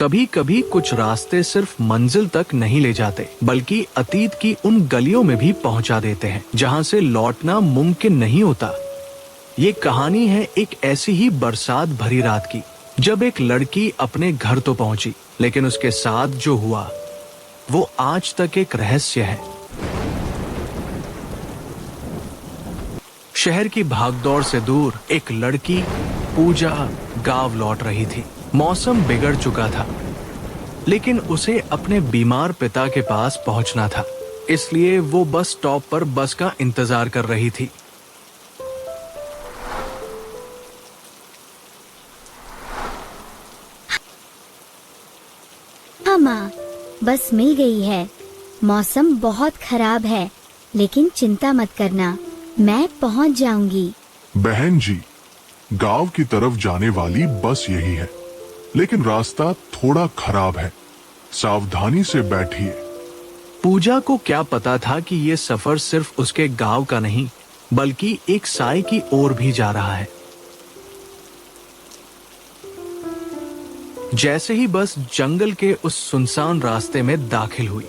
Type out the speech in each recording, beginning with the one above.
कभी कभी कुछ रास्ते सिर्फ मंजिल तक नहीं ले जाते, बल्कि अतीत की उन गलियों में भी पहुंचा देते हैं जहां से लौटना मुमकिन नहीं होता। ये कहानी है एक ऐसी ही बरसात भरी रात की, जब एक लड़की अपने घर तो पहुंची, लेकिन उसके साथ जो हुआ वो आज तक एक रहस्य है। शहर की भागदौड़ से दूर एक लड़की पूजा गांव लौट रही थी। मौसम बिगड़ चुका था, लेकिन उसे अपने बीमार पिता के पास पहुंचना था, इसलिए वो बस स्टॉप पर बस का इंतजार कर रही थी। हाँ माँ, बस मिल गई है। मौसम बहुत खराब है, लेकिन चिंता मत करना, मैं पहुंच जाऊंगी। बहन जी, गांव की तरफ जाने वाली बस यही है, लेकिन रास्ता थोड़ा खराब है, सावधानी से बैठिए। पूजा को क्या पता था कि ये सफर सिर्फ उसके गांव का नहीं, बल्कि एक साय की ओर भी जा रहा है। जैसे ही बस जंगल के उस सुनसान रास्ते में दाखिल हुई,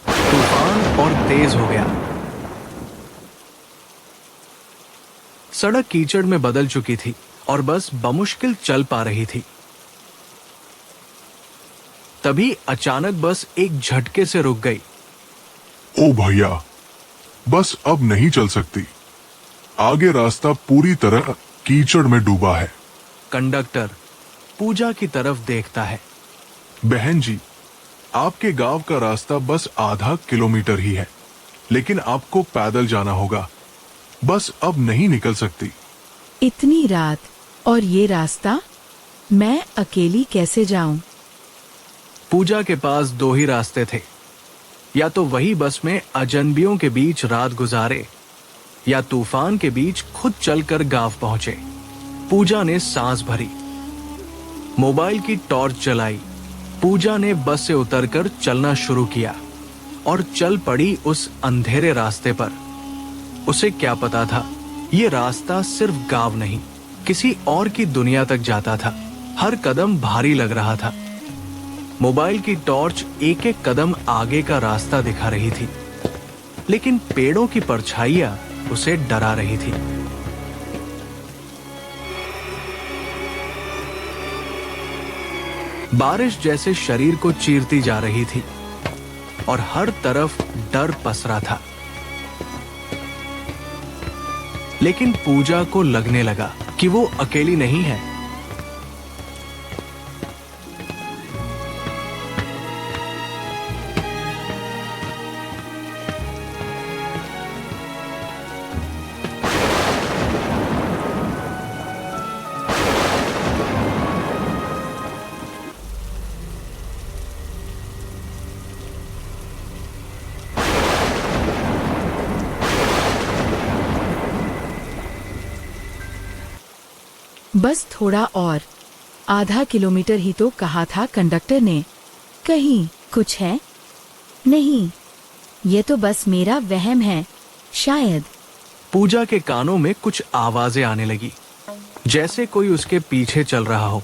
तूफान और तेज हो गया। सड़क कीचड़ में बदल चुकी थी और बस बमुश्किल चल पा रही थी। तभी अचानक बस एक झटके से रुक गई। ओ भैया, बस अब नहीं चल सकती, आगे रास्ता पूरी तरह कीचड़ में डूबा है। कंडक्टर पूजा की तरफ देखता है। बहन जी, आपके गांव का रास्ता बस आधा किलोमीटर ही है, लेकिन आपको पैदल जाना होगा, बस अब नहीं निकल सकती। इतनी रात और ये रास्ता, मैं अकेली कैसे जाऊं? पूजा के पास दो ही रास्ते थे, या तो वही बस में अजनबियों के बीच रात गुजारे, या तूफान के बीच खुद चलकर गांव पहुंचे। पूजा ने सांस भरी, मोबाइल की टॉर्च जलाई। पूजा ने बस से उतरकर चलना शुरू किया और चल पड़ी उस अंधेरे रास्ते पर। उसे क्या पता था, ये रास्ता सिर्फ गांव नहीं, किसी और की दुनिया तक जाता था। हर कदम भारी लग रहा था। मोबाइल की टॉर्च एक एक कदम आगे का रास्ता दिखा रही थी, लेकिन पेड़ों की परछाइयां उसे डरा रही थी। बारिश जैसे शरीर को चीरती जा रही थी और हर तरफ डर पसरा था। लेकिन पूजा को लगने लगा कि वो अकेली नहीं है। बस थोड़ा और, आधा किलोमीटर ही तो कहा था कंडक्टर ने। कहीं कुछ है? नहीं, ये तो बस मेरा वहम है शायद। पूजा के कानों में कुछ आवाजें आने लगी, जैसे कोई उसके पीछे चल रहा हो,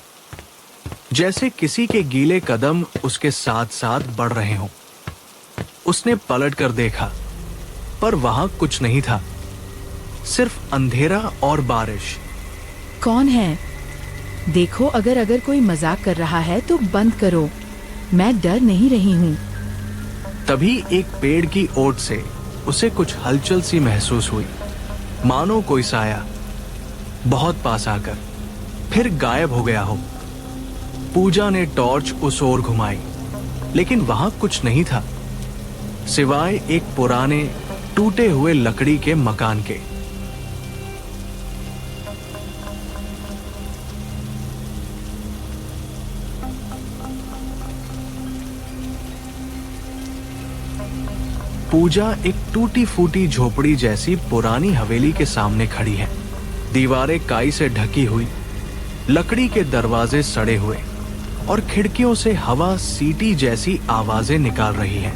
जैसे किसी के गीले कदम उसके साथ साथ बढ़ रहे हों। उसने पलट कर देखा, पर वहां कुछ नहीं था, सिर्फ अंधेरा और बारिश। कौन है? देखो, अगर कोई मजाक कर रहा है तो बंद करो, मैं डर नहीं रही हूँ। तभी एक पेड़ की ओट से उसे कुछ हलचल सी महसूस हुई, मानो कोई साया बहुत पास आकर फिर गायब हो गया हो। पूजा ने टॉर्च उस ओर घुमाई, लेकिन वहां कुछ नहीं था, सिवाय एक पुराने टूटे हुए लकड़ी के मकान के। पूजा एक टूटी फूटी झोपड़ी जैसी पुरानी हवेली के सामने खड़ी है। दीवारें काई से ढकी हुई, लकड़ी के दरवाजे सड़े हुए और खिड़कियों से हवा सीटी जैसी आवाजें निकाल रही है।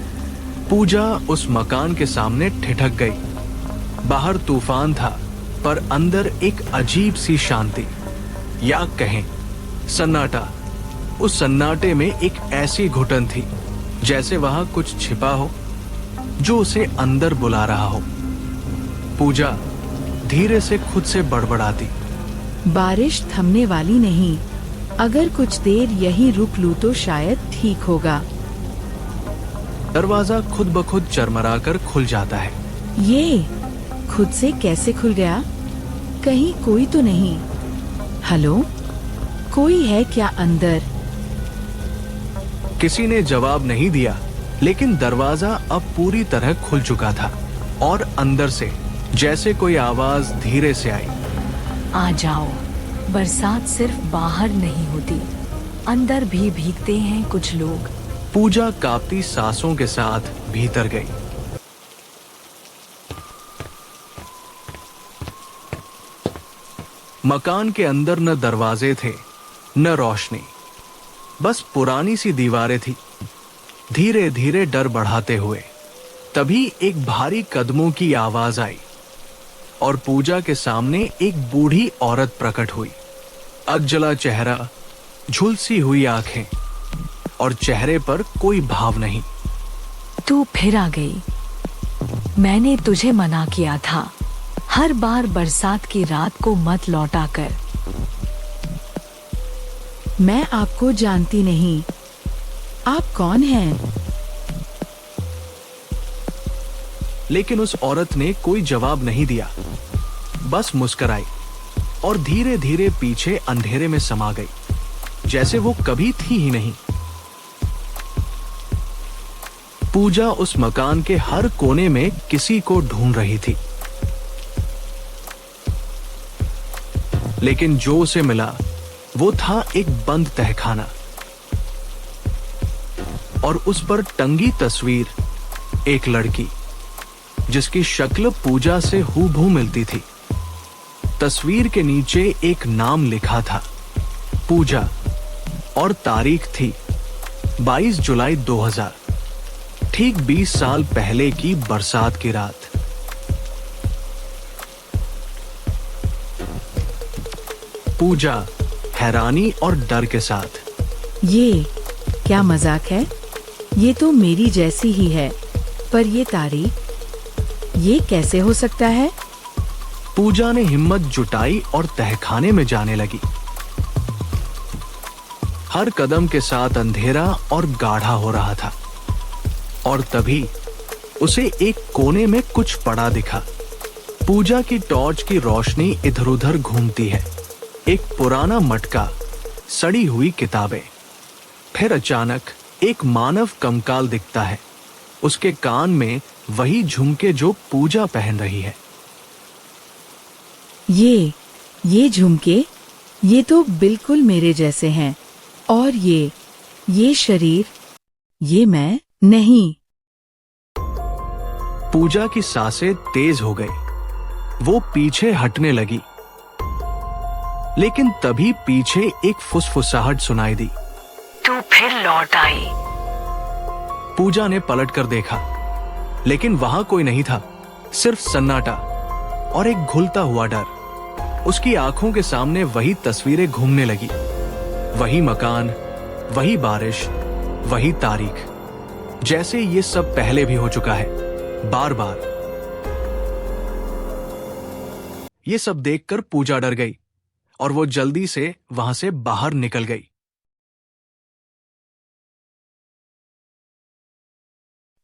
पूजा उस मकान के सामने ठिठक गई। बाहर तूफान था, पर अंदर एक अजीब सी शांति, या कहें सन्नाटा। उस सन्नाटे में एक ऐसी घुटन थी जैसे वहां कुछ छिपा हो जो उसे अंदर बुला रहा हो। पूजा धीरे से खुद से बड़बड़ाती, बारिश थमने वाली नहीं। अगर कुछ देर यहीं रुक लूं तो शायद ठीक होगा। दरवाजा खुद ब खुद चरमराकर खुल जाता है। ये खुद से कैसे खुल गया? कहीं कोई तो नहीं? हेलो, कोई है क्या अंदर? किसी ने जवाब नहीं दिया, लेकिन दरवाजा अब पूरी तरह खुल चुका था और अंदर से जैसे कोई आवाज धीरे से आई। आ जाओ, बरसात सिर्फ बाहर नहीं होती, अंदर भी भीगते हैं कुछ लोग। पूजा कांपती सांसों के साथ भीतर गई। मकान के अंदर न दरवाजे थे न रोशनी, बस पुरानी सी दीवारें थी। धीरे धीरे डर बढ़ाते हुए तभी एक भारी कदमों की आवाज आई और पूजा के सामने एक बूढ़ी औरत प्रकट हुई। अधजला चेहरा, झुलसी हुई आंखें और चेहरे पर कोई भाव नहीं। तू फिर आ गई। मैंने तुझे मना किया था, हर बार बरसात की रात को मत लौटा कर। मैं आपको जानती नहीं। आप कौन हैं? लेकिन उस औरत ने कोई जवाब नहीं दिया, बस मुस्कुराई और धीरे धीरे पीछे अंधेरे में समा गई, जैसे वो कभी थी ही नहीं। पूजा उस मकान के हर कोने में किसी को ढूंढ रही थी, लेकिन जो उसे मिला वो था एक बंद तहखाना और उस पर टंगी तस्वीर एक लड़की जिसकी शक्ल पूजा से हूबहू मिलती थी। तस्वीर के नीचे एक नाम लिखा था, पूजा, और तारीख थी 22 जुलाई 2000, ठीक 20 साल पहले की बरसात की रात। पूजा हैरानी और डर के साथ, ये क्या मजाक है? ये तो मेरी जैसी ही है, पर ये तारीख, ये कैसे हो सकता है? पूजा ने हिम्मत जुटाई और तहखाने में जाने लगी। हर कदम के साथ अंधेरा और गाढ़ा हो रहा था और तभी उसे एक कोने में कुछ पड़ा दिखा। पूजा की टॉर्च की रोशनी इधर उधर घूमती है। एक पुराना मटका, सड़ी हुई किताबें। फिर अचानक एक मानव कंकाल दिखता है, उसके कान में वही झुमके जो पूजा पहन रही है। ये झुमके, ये तो बिल्कुल मेरे जैसे हैं। और ये शरीर, ये मैं नहीं। पूजा की सांसें तेज हो गई। वो पीछे हटने लगी, लेकिन तभी पीछे एक फुसफुसाहट सुनाई दी। तू फिर लौट आई। पूजा ने पलटकर देखा, लेकिन वहां कोई नहीं था, सिर्फ सन्नाटा और एक घुलता हुआ डर। उसकी आंखों के सामने वही तस्वीरें घूमने लगी, वही मकान, वही बारिश, वही तारीख, जैसे ये सब पहले भी हो चुका है, बार बार। ये सब देखकर पूजा डर गई और वो जल्दी से वहां से बाहर निकल गई।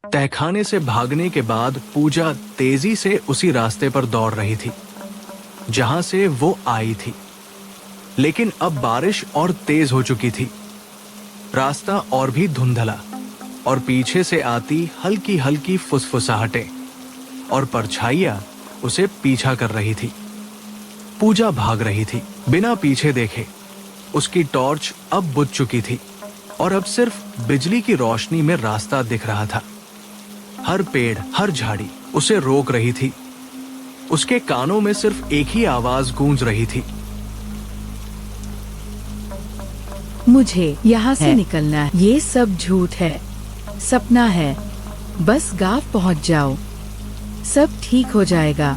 तहखाने से भागने के बाद पूजा तेजी से उसी रास्ते पर दौड़ रही थी जहां से वो आई थी, लेकिन अब बारिश और तेज हो चुकी थी। रास्ता और भी धुंधला और पीछे से आती हल्की हल्की फुसफुसाहटें और परछाइयां उसे पीछा कर रही थी। पूजा भाग रही थी बिना पीछे देखे। उसकी टॉर्च अब बुझ चुकी थी और अब सिर्फ बिजली की रोशनी में रास्ता दिख रहा था। हर पेड़, हर झाड़ी उसे रोक रही थी। उसके कानों में सिर्फ एक ही आवाज गूंज रही थी, मुझे यहाँ से निकलना है। ये सब झूठ है, सपना है। बस गांव पहुँच जाओ, सब ठीक हो जाएगा।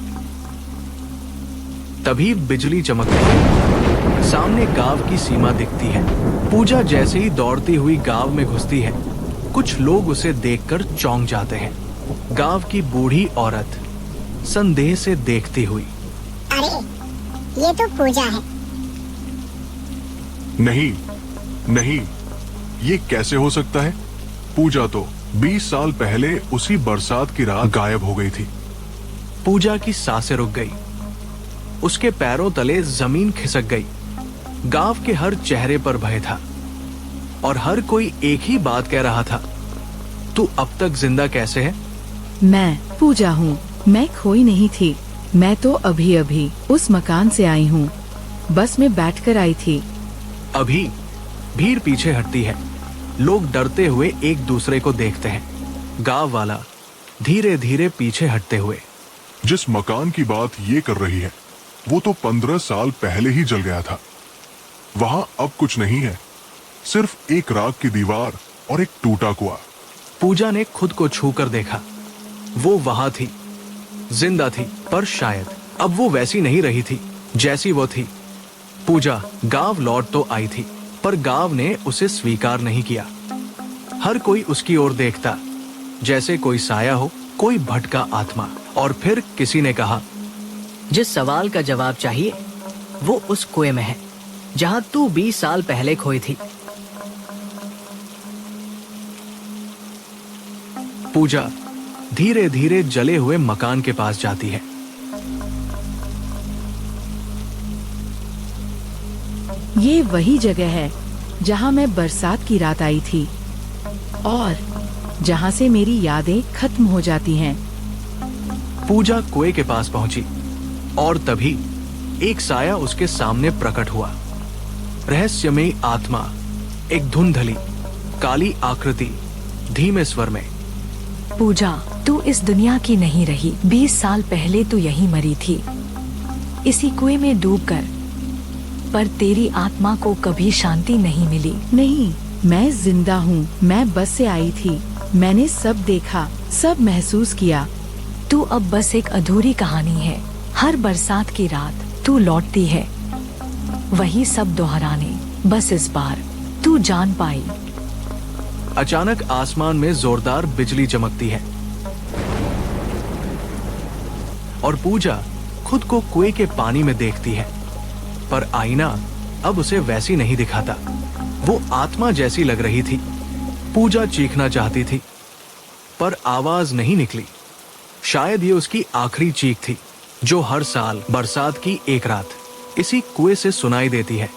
तभी बिजली चमक गई। सामने गांव की सीमा दिखती है। पूजा जैसे ही दौड़ती हुई गांव में घुसती है, कुछ लोग उसे देखकर चौंक जाते हैं। गांव की बूढ़ी औरत संदेह से देखती हुई, अरे ये तो पूजा है। नहीं नहीं, ये कैसे हो सकता है? पूजा तो 20 साल पहले उसी बरसात की रात गायब हो गई थी। पूजा की सांसें रुक गई, उसके पैरों तले जमीन खिसक गई। गांव के हर चेहरे पर भय था और हर कोई एक ही बात कह रहा था, तू अब तक जिंदा कैसे है? मैं पूजा हूँ, मैं खोई नहीं थी। मैं तो अभी अभी उस मकान से आई हूँ, बस में बैठकर आई थी। अभी भीड़ पीछे हटती है, लोग डरते हुए एक दूसरे को देखते हैं। गांव वाला धीरे धीरे पीछे हटते हुए, जिस मकान की बात ये कर रही है, वो तो 15 साल पहले ही जल गया था। वहां अब कुछ नहीं है, सिर्फ एक राख की दीवार और एक टूटा कुआं। पूजा ने खुद को छूकर देखा, वो वहां थी, जिंदा थी, पर शायद अब वो वैसी नहीं रही थी जैसी वो थी। पूजा गांव लौट तो आई थी, पर गांव ने उसे स्वीकार नहीं किया। हर कोई उसकी ओर देखता, जैसे कोई साया हो, कोई भटका आत्मा। और फिर किसी ने कहा, जिस सवाल का जवाब चाहिए वो उस कुएं में है जहां तू 20 साल पहले खोई थी। पूजा धीरे धीरे जले हुए मकान के पास जाती है। ये वही जगह है जहाँ मैं बरसात की रात आई थी और जहाँ से मेरी यादें खत्म हो जाती हैं। पूजा कुएं के पास पहुंची और तभी एक साया उसके सामने प्रकट हुआ। रहस्यमयी आत्मा, एक धुंधली काली आकृति, धीमे स्वर में, पूजा, तू इस दुनिया की नहीं रही। 20 साल पहले तू यहीं मरी थी, इसी कुएं में डूबकर, पर तेरी आत्मा को कभी शांति नहीं मिली। नहीं, मैं जिंदा हूँ। मैं बस से आई थी, मैंने सब देखा, सब महसूस किया। तू अब बस एक अधूरी कहानी है। हर बरसात की रात तू लौटती है, वही सब दोहराने। बस इस बार तू जान पाई। अचानक आसमान में जोरदार बिजली चमकती है और पूजा खुद को कुएं के पानी में देखती है, पर आईना अब उसे वैसी नहीं दिखाता। वो आत्मा जैसी लग रही थी। पूजा चीखना चाहती थी, पर आवाज नहीं निकली। शायद ये उसकी आखिरी चीख थी, जो हर साल बरसात की एक रात इसी कुएं से सुनाई देती है।